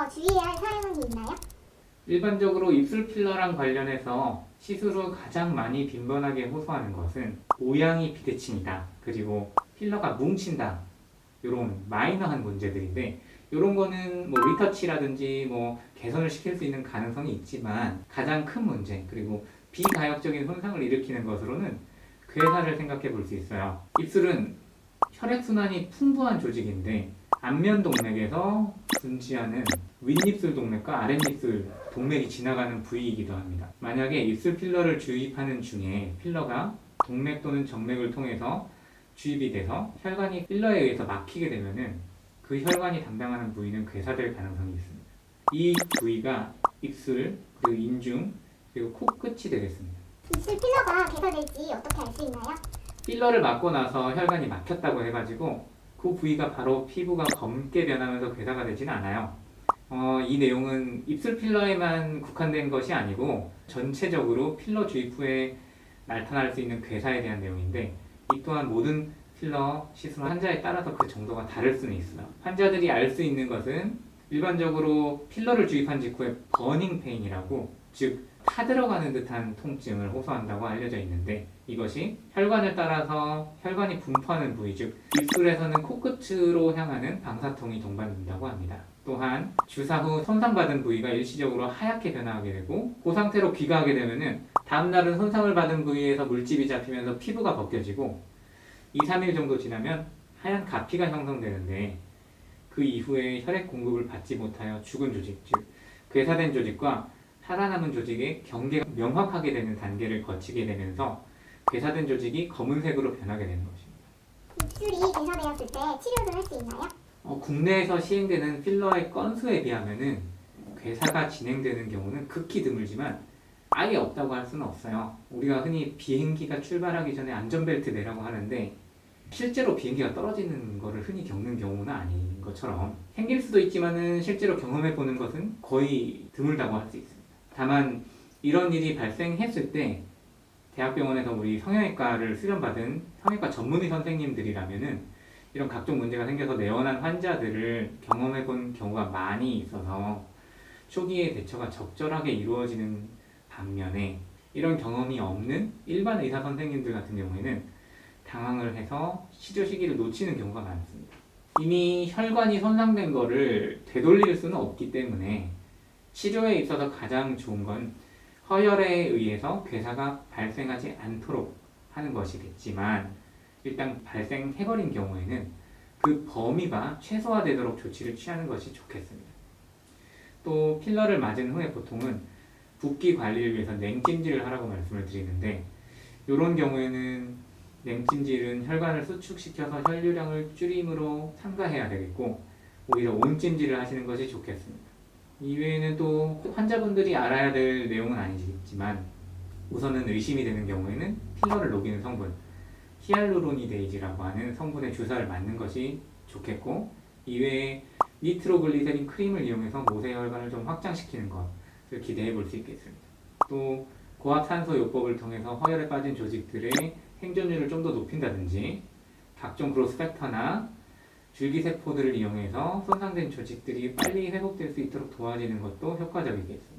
주의해야 할 사항이 있나요? 일반적으로 입술 필러랑 관련해서 시술 후 가장 많이 빈번하게 호소하는 것은 모양이 비대칭이다. 그리고 필러가 뭉친다. 이런 마이너한 문제들인데 이런 거는 뭐 리터치라든지 뭐 개선을 시킬 수 있는 가능성이 있지만 가장 큰 문제 그리고 비가역적인 손상을 일으키는 것으로는 괴사를 생각해 볼 수 있어요. 입술은 혈액순환이 풍부한 조직인데 안면 동맥에서 분지하는 윗입술 동맥과 아랫입술 동맥이 지나가는 부위이기도 합니다. 만약에 입술 필러를 주입하는 중에 필러가 동맥 또는 정맥을 통해서 주입이 돼서 혈관이 필러에 의해서 막히게 되면은 그 혈관이 담당하는 부위는 괴사될 가능성이 있습니다. 이 부위가 입술, 그리고 인중, 그리고 코끝이 되겠습니다. 입술 필러가 개선될지 어떻게 알 수 있나요? 필러를 맞고 나서 혈관이 막혔다고 해가지고 그 부위가 바로 피부가 검게 변하면서 괴사가 되지는 않아요. 이 내용은 입술 필러에만 국한된 것이 아니고 전체적으로 필러 주입 후에 나타날 수 있는 괴사에 대한 내용인데 이 또한 모든 필러 시술 환자에 따라서 그 정도가 다를 수는 있어요. 환자들이 알 수 있는 것은 일반적으로 필러를 주입한 직후에 버닝 페인이라고 즉 타들어가는 듯한 통증을 호소한다고 알려져 있는데 이것이 혈관을 따라서 혈관이 분포하는 부위 즉 입술에서는 코끝으로 향하는 방사통이 동반된다고 합니다. 또한 주사 후 손상받은 부위가 일시적으로 하얗게 변화하게 되고 그 상태로 귀가하게 되면은 다음날은 손상을 받은 부위에서 물집이 잡히면서 피부가 벗겨지고 2, 3일 정도 지나면 하얀 가피가 형성되는데 그 이후에 혈액 공급을 받지 못하여 죽은 조직, 즉 괴사된 조직과 살아남은 조직의 경계가 명확하게 되는 단계를 거치게 되면서 괴사된 조직이 검은색으로 변하게 되는 것입니다. 입술이 괴사되었을 때 치료를 할 수 있나요? 국내에서 시행되는 필러의 건수에 비하면은 괴사가 진행되는 경우는 극히 드물지만 아예 없다고 할 수는 없어요. 우리가 흔히 비행기가 출발하기 전에 안전벨트 매라고 하는데 실제로 비행기가 떨어지는 것을 흔히 겪는 경우는 아닌 것처럼 생길 수도 있지만은 실제로 경험해 보는 것은 거의 드물다고 할 수 있습니다. 다만 이런 일이 발생했을 때 대학병원에서 우리 성형외과를 수련받은 성형외과 전문의 선생님들이라면은 이런 각종 문제가 생겨서 내원한 환자들을 경험해 본 경우가 많이 있어서 초기에 대처가 적절하게 이루어지는 반면에 이런 경험이 없는 일반 의사 선생님들 같은 경우에는 당황을 해서 치료 시기를 놓치는 경우가 많습니다. 이미 혈관이 손상된 거를 되돌릴 수는 없기 때문에 치료에 있어서 가장 좋은 건 허혈에 의해서 괴사가 발생하지 않도록 하는 것이겠지만 일단 발생해버린 경우에는 그 범위가 최소화되도록 조치를 취하는 것이 좋겠습니다. 또 필러를 맞은 후에 보통은 붓기 관리를 위해서 냉찜질을 하라고 말씀을 드리는데 이런 경우에는 냉찜질은 혈관을 수축시켜서 혈류량을 줄임으로 삼가해야 되겠고 오히려 온찜질을 하시는 것이 좋겠습니다. 이외에는 또 환자분들이 알아야 될 내용은 아니지만 우선은 의심이 되는 경우에는 필러를 녹이는 성분 히알루로니데이지라고 하는 성분의 주사를 맞는 것이 좋겠고 이외에 니트로글리세린 크림을 이용해서 모세혈관을 좀 확장시키는 것을 기대해 볼 수 있겠습니다. 또 고압산소요법을 통해서 허혈에 빠진 조직들의 생존율을 좀 더 높인다든지 각종 그로스 팩터나 줄기세포들을 이용해서 손상된 조직들이 빨리 회복될 수 있도록 도와주는 것도 효과적이겠습니다.